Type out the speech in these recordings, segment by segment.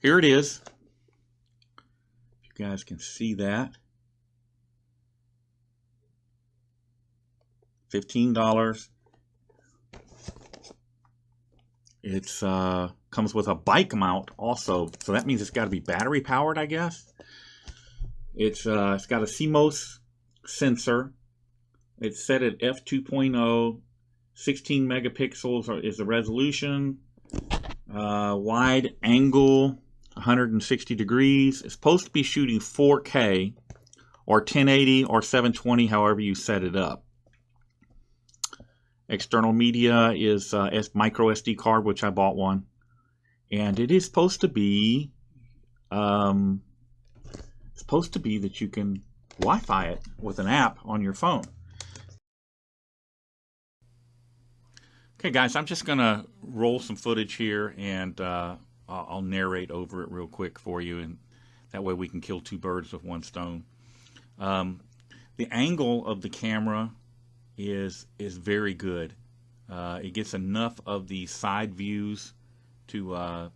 here it is. You guys can see that. $15. It's comes with a bike mount also, so that means it's got to be battery powered, I guess. It's got a CMOS sensor. It's set at f2.0, 16 megapixels is the resolution. Wide angle, 160 degrees. It's supposed to be shooting 4K or 1080 or 720, however you set it up. External media is micro SD card, which I bought one, and it is supposed to be that you can Wi-Fi it with an app on your phone. Okay, guys, I'm just gonna roll some footage here, and I'll narrate over it real quick for you, and that way we can kill two birds with one stone. The angle of the camera is very good. It gets enough of the side views to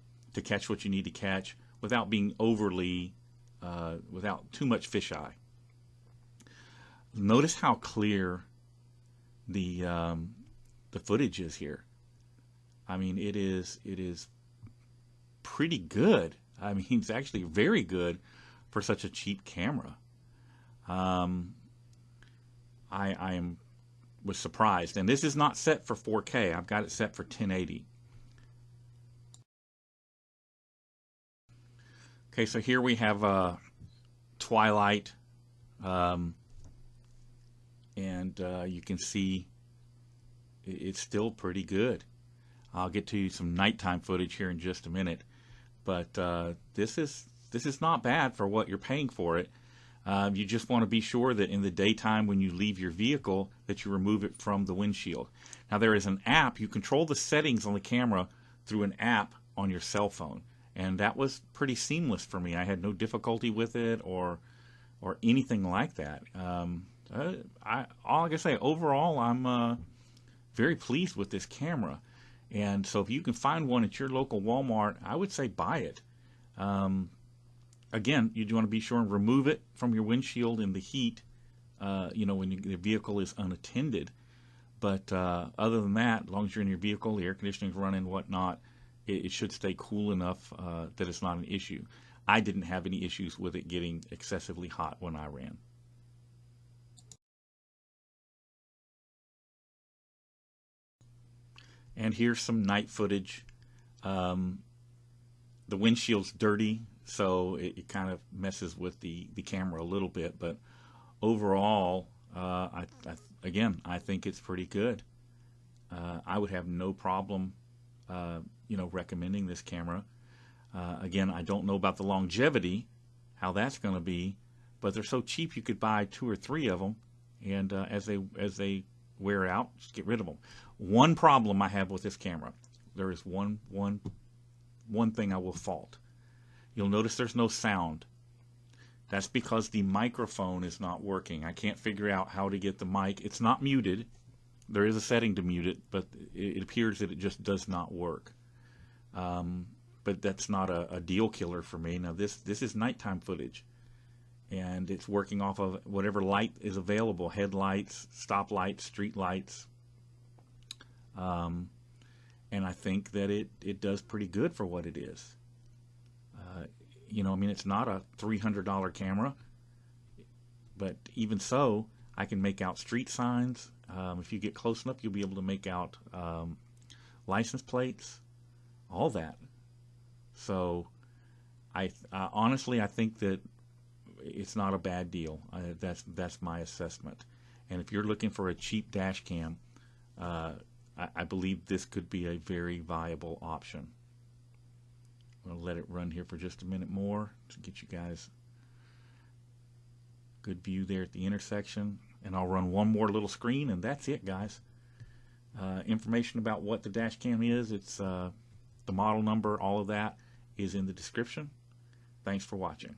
catch what you need to catch without being overly without too much fisheye. Notice how clear the footage is here. I mean, it is pretty good. I mean, it's actually very good for such a cheap camera. I was surprised, and this is not set for 4K. I've got it set for 1080. Okay, so here we have twilight, and you can see it's still pretty good. I'll get to some nighttime footage here in just a minute, but this is not bad for what you're paying for it. You just want to be sure that in the daytime when you leave your vehicle that you remove it from the windshield. Now there is an app. You control the settings on the camera through an app on your cell phone, and that was pretty seamless for me. I had no difficulty with it or anything like that. All I can say, overall, I'm very pleased with this camera. And so if you can find one at your local Walmart, I would say buy it. Again, you do want to be sure and remove it from your windshield in the heat, when the vehicle is unattended. But other than that, as long as you're in your vehicle, the air conditioning's running, whatnot, it should stay cool enough that it's not an issue. I didn't have any issues with it getting excessively hot when I ran. And here's some night footage. The windshield's dirty, so it kind of messes with the camera a little bit, but overall, I think it's pretty good. I would have no problem, recommending this camera. Again, I don't know about the longevity, how that's going to be, but they're so cheap you could buy 2 or 3 of them, and as they wear out, just get rid of them. One problem I have with this camera, there is one thing I will fault. You'll notice there's no sound. That's because the microphone is not working. I can't figure out how to get the mic. It's not muted. There is a setting to mute it, but it appears that it just does not work. But that's not a deal killer for me. Now this is nighttime footage, and it's working off of whatever light is available: headlights, stoplights, street lights. And I think that it does pretty good for what it is. It's not a $300 camera, but even so, I can make out street signs. If you get close enough, you'll be able to make out license plates, all that. So, honestly, I think that it's not a bad deal. That's my assessment. And if you're looking for a cheap dash cam, I believe this could be a very viable option. I'm going to let it run here for just a minute more to get you guys a good view there at the intersection. And I'll run one more little screen, and that's it, guys. Information about what the dash cam is, it's the model number, all of that is in the description. Thanks for watching.